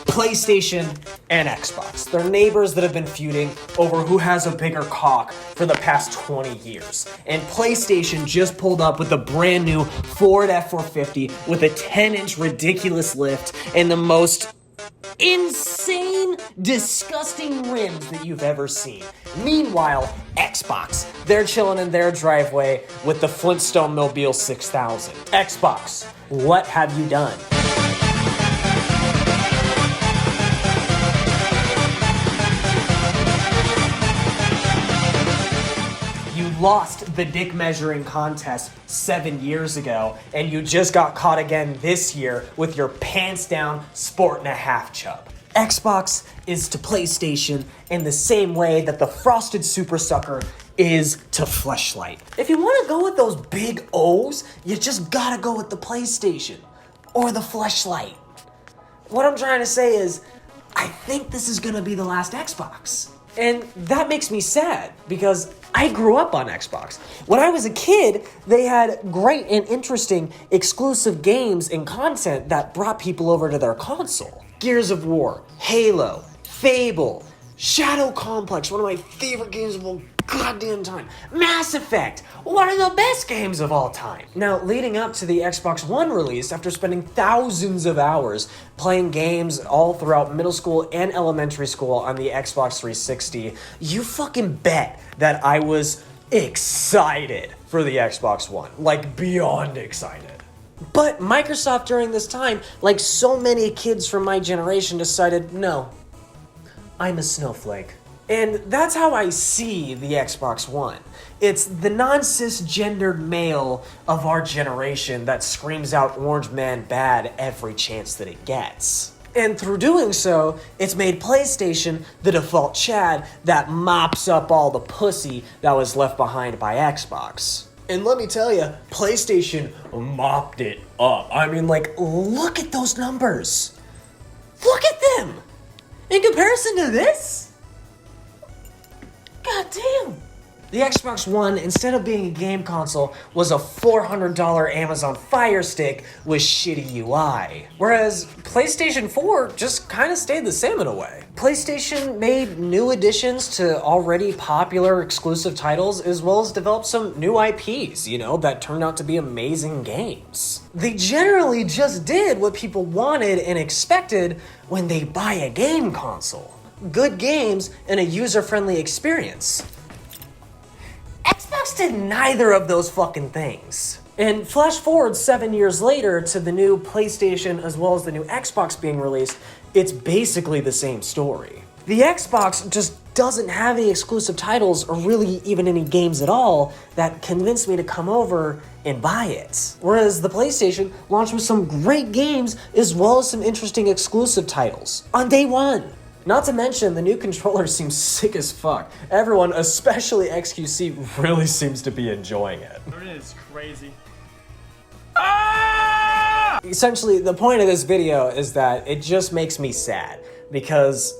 PlayStation and Xbox. They're neighbors that have been feuding over who has a bigger cock for the past 20 years. And PlayStation just pulled up with a brand new Ford F450 with a 10-inch ridiculous lift and the most insane, disgusting rims that you've ever seen. Meanwhile, Xbox, they're chilling in their driveway with the Flintstone Mobile 6000. Xbox, what have you done? You lost the dick measuring contest 7 years ago, and you just got caught again this year with your pants down sport and a half chub. Xbox is to PlayStation in the same way that the Frosted Super Sucker is to Fleshlight. If you want to go with those big O's, you just gotta go with the PlayStation or the Fleshlight. What I'm trying to say is, I think this is gonna be the last Xbox. And that makes me sad because I grew up on Xbox. When I was a kid, they had great and interesting exclusive games and content that brought people over to their console. Gears of War, Halo, Fable, Shadow Complex, one of my favorite games of all goddamn time. Mass Effect, one of the best games of all time. Now, leading up to the Xbox One release, after spending thousands of hours playing games all throughout middle school and elementary school on the Xbox 360, you fucking bet that I was excited for the Xbox One. Like, beyond excited. But Microsoft during this time, like so many kids from my generation, decided, no, I'm a snowflake. And that's how I see the Xbox One. It's the non-cisgendered male of our generation that screams out orange man bad every chance that it gets. And through doing so, it's made PlayStation the default Chad that mops up all the pussy that was left behind by Xbox. And let me tell you, PlayStation mopped it up. I mean, like, look at those numbers. Look at them! In comparison to this? God damn. The Xbox One, instead of being a game console, was a $400 Amazon Fire Stick with shitty UI. Whereas PlayStation 4 just kind of stayed the same in a way. PlayStation made new additions to already popular exclusive titles, as well as developed some new IPs, that turned out to be amazing games. They generally just did what people wanted and expected when they buy a game console. Good games and a user-friendly experience. Xbox did neither of those fucking things. And flash forward 7 years later to the new PlayStation as well as the new Xbox being released, it's basically the same story. The Xbox just doesn't have any exclusive titles or really even any games at all that convinced me to come over and buy it. Whereas the PlayStation launched with some great games as well as some interesting exclusive titles on day one. Not to mention, the new controller seems sick as fuck. Everyone, especially XQC, really seems to be enjoying it. It is crazy. Essentially, the point of this video is that it just makes me sad because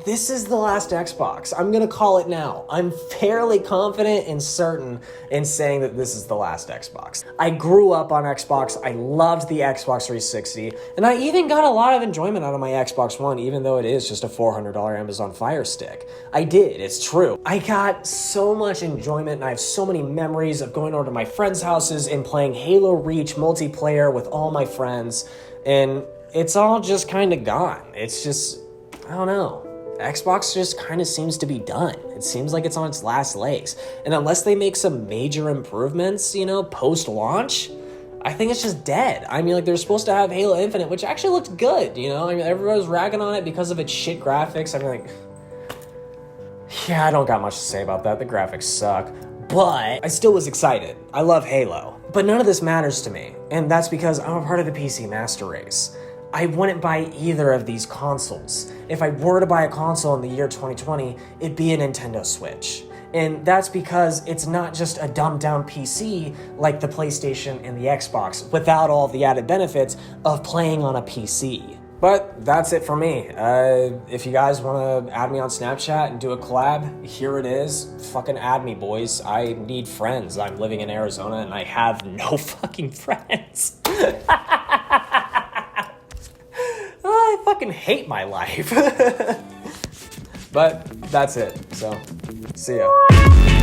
this is the last Xbox. I'm gonna call it now. I'm fairly confident and certain in saying that this is the last Xbox. I grew up on Xbox, I loved the Xbox 360, and I even got a lot of enjoyment out of my Xbox One, even though it is just a $400 Amazon Fire Stick. I did, it's true. I got so much enjoyment and I have so many memories of going over to my friends' houses and playing Halo Reach multiplayer with all my friends, and it's all just kind of gone. It's just, I don't know. Xbox just kind of seems to be done. It seems like it's on its last legs. And unless they make some major improvements, post-launch, I think it's just dead. I mean, like, they're supposed to have Halo Infinite, which actually looked good, I mean, everybody was ragging on it because of its shit graphics. I mean, like, yeah, I don't got much to say about that. The graphics suck. But I still was excited. I love Halo. But none of this matters to me. And that's because I'm a part of the PC Master Race. I wouldn't buy either of these consoles. If I were to buy a console in the year 2020, it'd be a Nintendo Switch. And that's because it's not just a dumbed down PC like the PlayStation and the Xbox without all the added benefits of playing on a PC. But that's it for me. If you guys want to add me on Snapchat and do a collab, here it is. Fucking add me, boys. I need friends. I'm living in Arizona and I have no fucking friends. I fucking hate my life. But that's it. So, see ya.